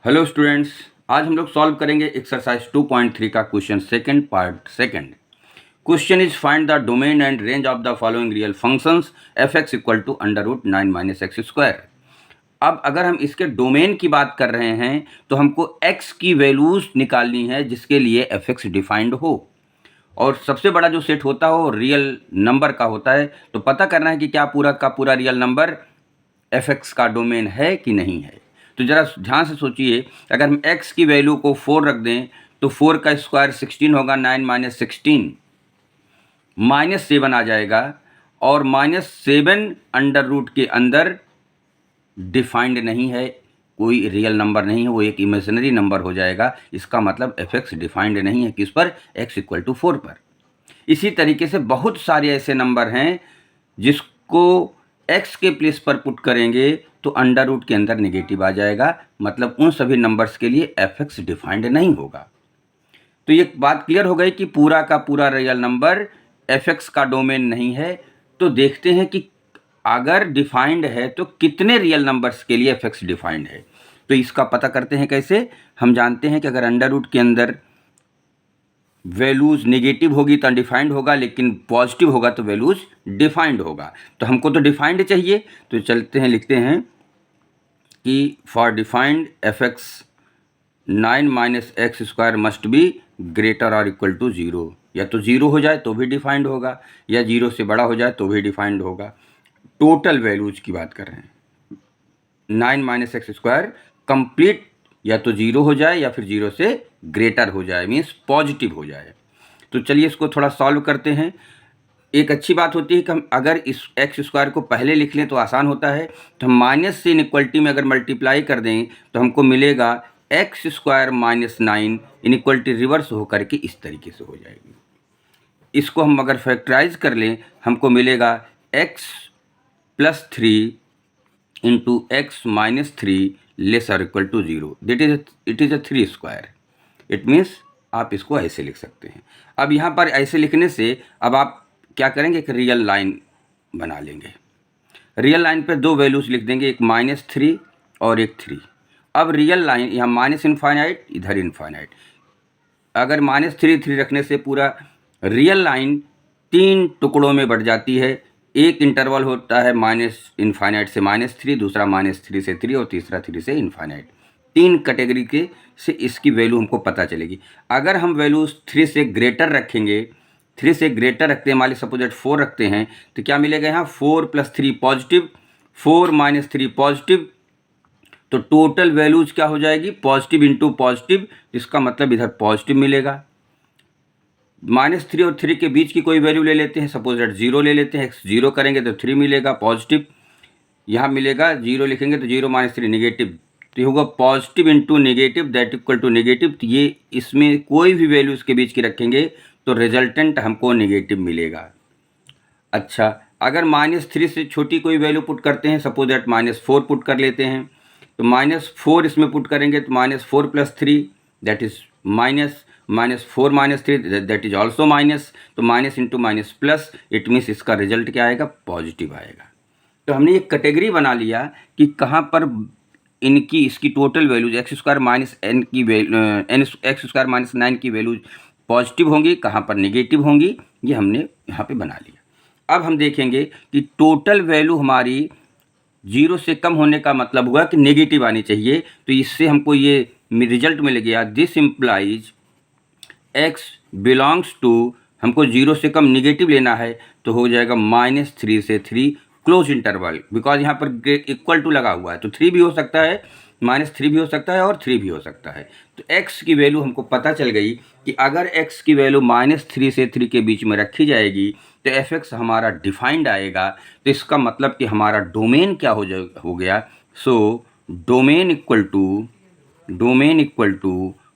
Hello students, आज हम लोग सॉल्व करेंगे एक्सरसाइज 2.3 का question second part second. Question is find the domain and range of the following real functions f x equal to under root 9 minus x square. अब अगर हम इसके domain की बात कर रहे हैं तो हमको x की वैल्यूज निकालनी है जिसके लिए एफ एक्स डिफाइंड हो, और सबसे बड़ा जो सेट होता है वो रियल नंबर का होता है। तो पता करना है कि क्या पूरा का पूरा रियल नंबर एफ एक्स का डोमेन है कि नहीं है। तो ज़रा ध्यान से सोचिए, अगर हम x की वैल्यू को 4 रख दें तो 4 का स्क्वायर 16 होगा, 9 माइनस 16 -7 आ जाएगा, और -7 अंडर रूट के अंदर डिफाइंड नहीं है, कोई रियल नंबर नहीं है, वो एक इमेजिनरी नंबर हो जाएगा। इसका मतलब एफ एक्स डिफाइंड नहीं है किस पर, x इक्वल टू 4 पर। इसी तरीके से बहुत सारे ऐसे नंबर हैं जिसको x के प्लेस पर पुट करेंगे तो अंडर रूट के अंदर नेगेटिव आ जाएगा, मतलब उन सभी नंबर्स के लिए एफ एक्स डिफाइंड नहीं होगा। तो ये बात क्लियर हो गई कि पूरा का पूरा रियल नंबर एफ एक्स का डोमेन नहीं है। तो देखते हैं कि अगर डिफाइंड है तो कितने रियल नंबर्स के लिए एफ एक्स डिफाइंड है। तो इसका पता करते हैं कैसे। हम जानते हैं कि अगर अंडर रूट के अंदर वैल्यूज़ नेगेटिव होगी तो अनडिफाइंड होगा, लेकिन पॉजिटिव होगा तो वैल्यूज़ डिफाइंड होगा। तो हमको तो डिफाइंड चाहिए, तो चलते हैं लिखते हैं कि for defined F x 9 minus x square must be greater और इक्वल टू 0। या तो 0 हो जाए तो भी डिफाइंड होगा, या 0 से बड़ा हो जाए तो भी डिफाइंड होगा। टोटल वैल्यूज की बात कर रहे हैं। 9 माइनस एक्स स्क्वायर कंप्लीट या तो 0 हो जाए या फिर 0 से ग्रेटर हो जाए, मीन्स पॉजिटिव हो जाए। तो चलिए इसको थोड़ा सॉल्व करते हैं। एक अच्छी बात होती है कि हम अगर इस एक्स स्क्वायर को पहले लिख लें तो आसान होता है। तो हम माइनस से इनइक्वलिटी में अगर मल्टीप्लाई कर दें तो हमको मिलेगा x square minus 9, inequality reverse होकर के इस तरीके से हो जाएगी। इसको हम अगर फैक्टराइज कर लें हमको मिलेगा x plus 3 into x minus 3 less और equal to 0, it is a 3 square. It means आप इसको ऐसे लिख सकते हैं। अब यहाँ पर ऐसे लिखने से अब आप क्या करेंगे, एक रियल लाइन बना लेंगे। रियल लाइन पे दो वैल्यूज़ लिख देंगे, एक -3 और एक 3। अब रियल लाइन यहाँ माइनस इनफाइनाइट, इधर इनफाइनाइट। अगर -3 रखने से पूरा रियल लाइन 3 टुकड़ों में बढ़ जाती है। एक इंटरवल होता है माइनस इनफाइनाइट से -3, दूसरा -3 से 3 और तीसरा 3 से इनफाइनाइट। 3 कैटेगरी के से इसकी वैल्यू हमको पता चलेगी। अगर हम वैल्यूज़ 3 से ग्रेटर रखेंगे, 3 से ग्रेटर रखते हैं, मान लीजिए सपोज 4 रखते हैं, तो क्या मिलेगा यहाँ 4 + 3 पॉजिटिव, 4 - 3 पॉजिटिव। तो टोटल वैल्यूज क्या हो जाएगी, पॉजिटिव इंटू पॉजिटिव, इसका मतलब इधर पॉजिटिव मिलेगा। -3 और 3 के बीच की कोई वैल्यू ले लेते हैं, सपोज दैट 0 ले लेते हैं। x 0 करेंगे तो 3 मिलेगा पॉजिटिव, यहाँ मिलेगा 0 लिखेंगे तो 0 - 3 नेगेटिव। तो ये होगा positive into negative that equal to negative. तो ये इसमें कोई भी वैल्यू इसके बीच की रखेंगे तो रिजल्टेंट हमको नेगेटिव मिलेगा। अच्छा, अगर -3 से छोटी कोई वैल्यू पुट करते हैं, सपोज दैट -4 पुट कर लेते हैं, तो -4 इसमें पुट करेंगे तो -4 + 3 that is minus, -4 - 3 that is also minus. तो minus into minus plus, it means इसका रिजल्ट क्या आएगा, पॉजिटिव आएगा। तो हमने एक कैटेगरी बना लिया कि कहाँ पर इनकी इसकी total values x square minus N की एक्स स्क्वायर माइनस 9 की वैल्यूज पॉजिटिव होंगी, कहाँ पर नेगेटिव होंगी, ये हमने यहाँ पे बना लिया। अब हम देखेंगे कि टोटल वैल्यू हमारी 0 से कम होने का मतलब हुआ कि नेगेटिव आनी चाहिए। तो इससे हमको ये रिजल्ट मिल गया, this implies x belongs to, हमको 0 से कम नेगेटिव लेना है तो हो जाएगा -3 से 3 क्लोज इंटरवल, बिकॉज यहाँ पर इक्वल टू लगा हुआ है। तो 3 भी हो सकता है, -3 भी हो सकता है और 3 भी हो सकता है। तो x की वैल्यू हमको पता चल गई कि अगर x की वैल्यू -3 से 3 के बीच में रखी जाएगी तो एफ एक्स हमारा डिफाइंड आएगा। तो इसका मतलब कि हमारा डोमेन क्या हो गया। सो डोमेन इक्वल टू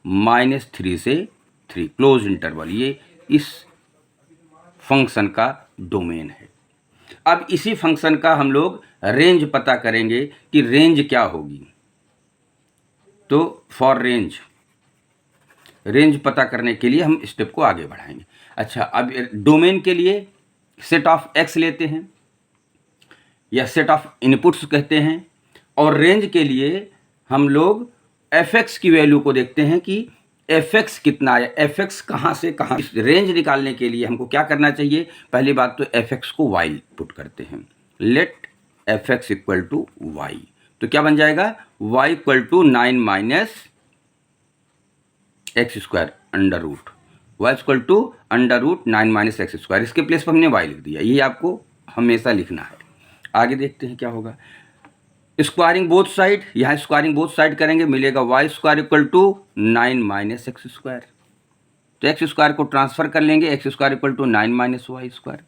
-3 से 3 क्लोज इंटरवल, ये इस फंक्शन का डोमेन है। अब इसी फंक्शन का हम लोग रेंज पता करेंगे कि रेंज क्या होगी। तो फॉर रेंज पता करने के लिए हम स्टेप को आगे बढ़ाएंगे। अच्छा, अब डोमेन के लिए सेट ऑफ एक्स लेते हैं या सेट ऑफ इनपुट्स कहते हैं, और रेंज के लिए हम लोग एफ एक्स की वैल्यू को देखते हैं कि एफ एक्स कितना है, एफ एक्स कहाँ से कहाँ। इस रेंज निकालने के लिए हमको क्या करना चाहिए, पहली बात तो एफ एक्स को वाई पुट करते हैं, let f x equal to y, तो क्या बन जाएगा, y equal to 9 minus x square under root, y equal to under root 9 minus x square, इसके प्लेस पर हमने वाई लिख दिया, ये आपको हमेशा लिखना है। आगे देखते हैं क्या होगा, स्क्वायरिंग बोथ साइड, यहाँ स्क्वायरिंग बोथ साइड करेंगे, मिलेगा y square equal to 9 minus x square, तो एक्स स्क्वायर को ट्रांसफर कर लेंगे, x square equal to 9 minus y square.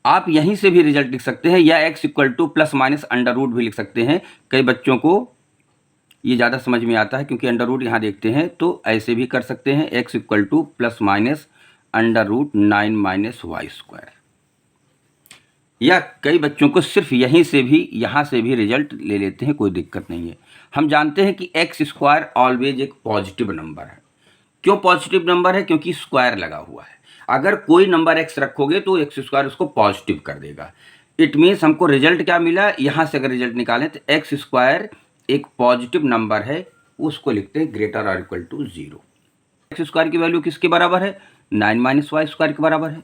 आप यहीं से भी रिजल्ट लिख सकते हैं, या x equal to plus minus under root भी लिख सकते हैं। कई बच्चों को ये ज़्यादा समझ में आता है क्योंकि अंडर रूट यहाँ देखते हैं, तो ऐसे भी कर सकते हैं, x equal to plus minus under root 9 minus y square, या कई बच्चों को सिर्फ यहीं से भी, यहाँ से भी रिजल्ट ले लेते हैं, कोई दिक्कत नहीं है। हम जानते हैं कि एक्स स्क्वायर ऑलवेज एक पॉजिटिव नंबर है। क्यों पॉजिटिव नंबर है, क्योंकि स्क्वायर लगा हुआ है। अगर कोई नंबर एक्स रखोगे तो एक्स स्क्वायर उसको पॉजिटिव कर देगा। इट मीन्स हमको रिजल्ट क्या मिला, यहाँ से अगर रिजल्ट निकालें तो एक्स स्क्वायर एक पॉजिटिव नंबर है, उसको लिखते हैं ग्रेटर और इक्वल टू 0। एक्स स्क्वायर की वैल्यू किसके बराबर है, 9 माइनस वाई स्क्वायर के बराबर है,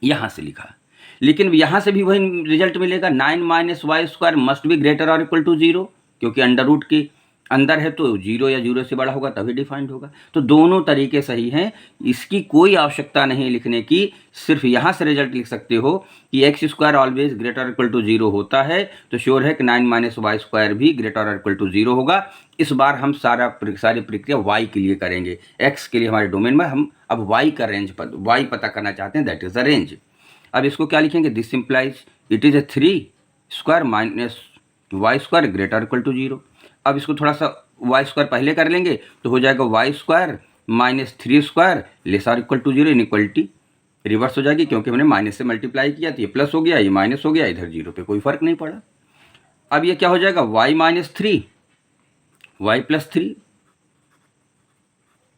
यहाँ से लिखा। लेकिन यहाँ से भी वही रिजल्ट मिलेगा, 9 minus y square must be greater और इक्वल टू 0, क्योंकि अंडर रूट के अंदर है तो 0 या 0 से बड़ा होगा तभी डिफाइंड होगा। तो दोनों तरीके सही हैं, इसकी कोई आवश्यकता नहीं लिखने की, सिर्फ यहाँ से रिजल्ट लिख सकते हो कि x square always greater equal to 0 होता है, तो श्योर है कि 9 माइनस वाई स्क्वायर भी ग्रेटर और इक्वल टू 0 होगा। इस बार हम सारी प्रक्रिया वाई के लिए करेंगे, एक्स के लिए हमारे डोमेन में हम अब वाई का रेंज वाई पता करना चाहते हैं, दैट इज द रेंज। अब इसको क्या लिखेंगे, this implies it is a 3 square minus y square greater equal to 0। अब इसको थोड़ा सा वाई स्क्वायर पहले कर लेंगे तो हो जाएगा y square minus 3 square less और इक्वल टू 0, इनइक्वलिटी रिवर्स हो जाएगी, क्योंकि हमने माइनस से मल्टीप्लाई किया तो ये प्लस हो गया, ये माइनस हो गया, इधर 0 पे कोई फर्क नहीं पड़ा। अब ये क्या हो जाएगा, y minus 3 y plus 3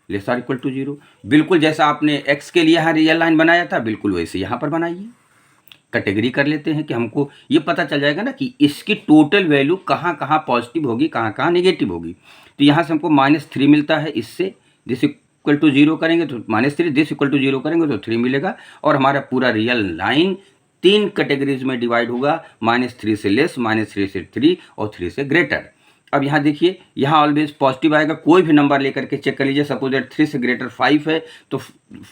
less और इक्वल टू 0। बिल्कुल जैसा आपने एक्स के लिए यहाँ रियल लाइन बनाया था, बिल्कुल वैसे यहाँ पर बनाइए। कैटेगरी कर लेते हैं कि हमको ये पता चल जाएगा ना कि इसकी टोटल वैल्यू कहाँ कहाँ पॉजिटिव होगी, कहाँ कहाँ नेगेटिव होगी। तो यहाँ से हमको -3 मिलता है, इससे दिस इक्वल टू 0 करेंगे तो -3, दिस इक्वल टू 0 करेंगे तो 3 मिलेगा, और हमारा पूरा रियल लाइन 3 कैटेगरीज में डिवाइड होगा, -3 से लेस, -3 से 3 और 3 से ग्रेटर। अब यहाँ देखिए, यहाँ ऑलवेज पॉजिटिव आएगा, कोई भी नंबर लेकर के चेक कर लीजिए। सपोज दैट 3 से ग्रेटर 5 है तो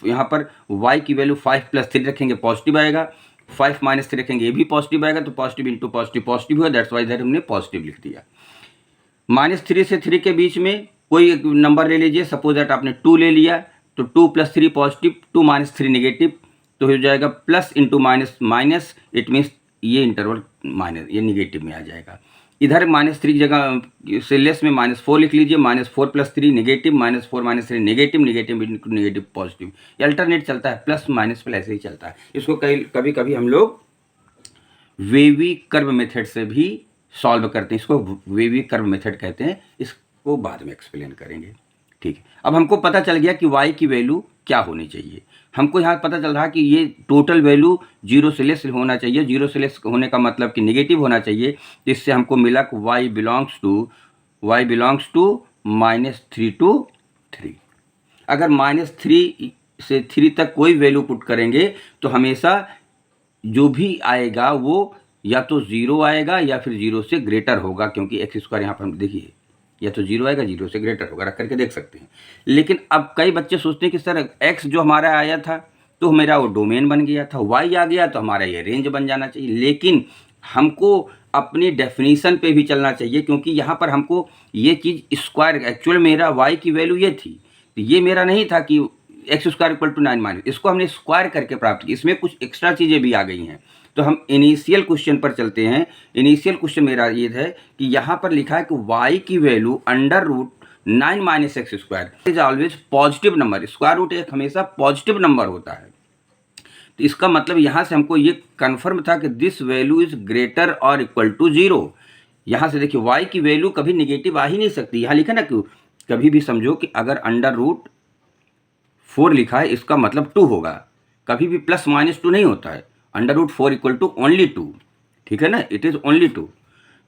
यहाँ पर y की वैल्यू 5 + 3 रखेंगे, पॉजिटिव आएगा, 5 - 3 रखेंगे, ये भी पॉजिटिव आएगा, तो पॉजिटिव इंटू पॉजिटिव पॉजिटिव हुआ, दैट्स वाई इधर हमने पॉजिटिव लिख दिया। -3 से 3 के बीच में कोई नंबर ले लीजिए, सपोज दैट आपने 2 ले लिया, तो 2 + 3 पॉजिटिव, 2 - 3 नेगेटिव, तो हो जाएगा plus into minus minus, it means ये इंटरवल माइनस, ये निगेटिव में आ जाएगा। इधर -3 जगह से लेस में -4 लिख लीजिए, -4 + 3 negative, -4 - 3 negative, negative into negative positive, ये अल्टरनेट चलता है, प्लस माइनस प्लस ऐसे ही चलता है। इसको कभी कभी हम लोग वेवी कर्व मेथड से भी सॉल्व करते हैं, इसको वेवी कर्व मेथड कहते हैं, इसको बाद में एक्सप्लेन करेंगे। ठीक है, अब हमको पता चल गया कि y की वैल्यू क्या होनी चाहिए। हमको यहाँ पता चल रहा कि ये टोटल वैल्यू 0 से लेस होना चाहिए, 0 से लेस होने का मतलब कि नेगेटिव होना चाहिए। इससे हमको मिला कि y बिलोंग्स टू -3 to 3। अगर -3 से 3 तक कोई वैल्यू पुट करेंगे तो हमेशा जो भी आएगा वो या तो 0 आएगा या फिर 0 से ग्रेटर होगा, क्योंकि एक्स स्क्वायर यहाँ पर हम देखिए या तो 0 आएगा, 0 से ग्रेटर होगा, रख करके देख सकते हैं। लेकिन अब कई बच्चे सोचते हैं कि सर एक्स जो हमारा आया था तो मेरा वो डोमेन बन गया था, वाई आ गया तो हमारा ये रेंज बन जाना चाहिए। लेकिन हमको अपनी डेफिनीशन पे भी चलना चाहिए, क्योंकि यहाँ पर हमको ये चीज़ स्क्वायर, एक्चुअल मेरा वाई की वैल्यू ये थी, तो ये मेरा नहीं था कि x square equal to 9 minus, इसको हमने स्क्वायर करके प्राप्त की, इसमें कुछ एक्स्ट्रा चीज़ें भी आ गई हैं। तो हम इनिशियल क्वेश्चन पर चलते हैं। इनिशियल क्वेश्चन मेरा ये है कि यहाँ पर लिखा है कि y की value √9 minus x square is always positive number, square root एक हमेशा पॉजिटिव नंबर होता है। तो इसका मतलब यहाँ से हमको ये कन्फर्म था कि दिस वैल्यू इज ग्रेटर और इक्वल टू 0। यहाँ से देखिए y की वैल्यू कभी निगेटिव आ ही नहीं सकती, यहाँ लिखा ना कि कभी भी समझो कि अगर √4 लिखा है इसका मतलब 2 होगा, कभी भी +- 2 नहीं होता है, √4 = ओनली 2, ठीक है ना, इट इज़ ओनली 2।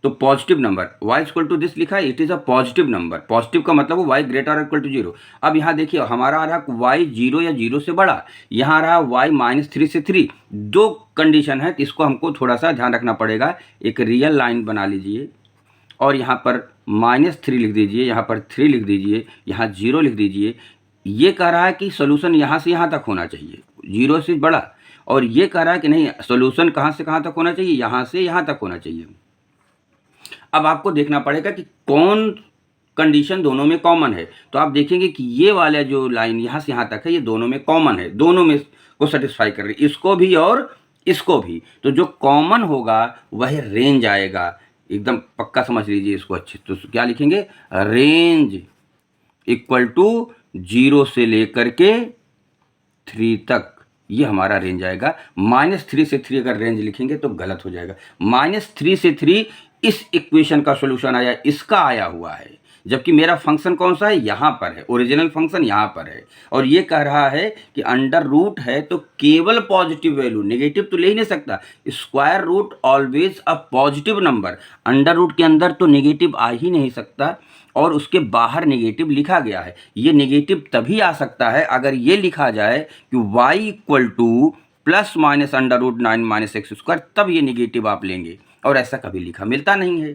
तो positive number y equal to this लिखा है, it is a positive number. Positive का मतलब वो y ग्रेटर और इक्वल टू 0। अब यहाँ देखिए हमारा आ रहा है y 0 या 0 से बड़ा, यहाँ आ रहा है y -3 से 3। दो कंडीशन है, तो इसको हमको थोड़ा सा ध्यान रखना पड़ेगा। एक रियल लाइन बना लीजिए और यहाँ पर -3 लिख दीजिए, यहाँ पर 3 लिख दीजिए, यहाँ 0 लिख दीजिए। ये कह रहा है कि सोल्यूशन यहाँ से यहाँ तक होना चाहिए, 0 से बड़ा, और ये कह रहा है कि नहीं, सोल्यूशन कहाँ से कहाँ तक होना चाहिए, यहाँ से यहाँ तक होना चाहिए। अब आपको देखना पड़ेगा कि कौन कंडीशन दोनों में कॉमन है। तो आप देखेंगे कि ये वाला जो लाइन यहाँ से यहाँ तक है, ये दोनों में कॉमन है, दोनों में को सेटिस्फाई कर रही है, इसको भी और इसको भी। तो जो कॉमन होगा वह रेंज आएगा, एकदम पक्का समझ लीजिए इसको अच्छे। तो क्या लिखेंगे, रेंज इक्वल टू 0 से लेकर के 3 तक, ये हमारा रेंज आएगा। -3 से 3 अगर रेंज लिखेंगे तो गलत हो जाएगा। -3 से 3 इस इक्वेशन का सॉल्यूशन आया, इसका आया हुआ है, जबकि मेरा फंक्शन कौन सा है, यहाँ पर है, ओरिजिनल फंक्शन यहाँ पर है। और ये कह रहा है कि अंडर रूट है तो केवल पॉजिटिव वैल्यू, नेगेटिव तो ले ही नहीं सकता। Square root always a positive number, under root के अंदर तो नेगेटिव आ ही नहीं सकता, और उसके बाहर नेगेटिव लिखा गया है। ये नेगेटिव तभी आ सकता है अगर ये लिखा जाए कि y इक्वल टू ±√9 - x², तब ये नेगेटिव आप लेंगे, और ऐसा कभी लिखा मिलता नहीं है।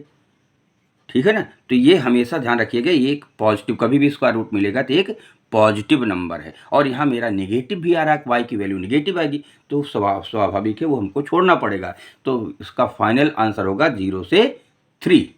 ठीक है ना। तो ये हमेशा ध्यान रखिएगा, ये एक पॉजिटिव, कभी भी स्क्वायर रूट मिलेगा तो एक पॉजिटिव नंबर है। और यहाँ मेरा नेगेटिव भी आ रहा है, y की वैल्यू नेगेटिव आएगी, तो स्वाभाविक है वो हमको छोड़ना पड़ेगा। तो इसका फाइनल आंसर होगा 0 से 3।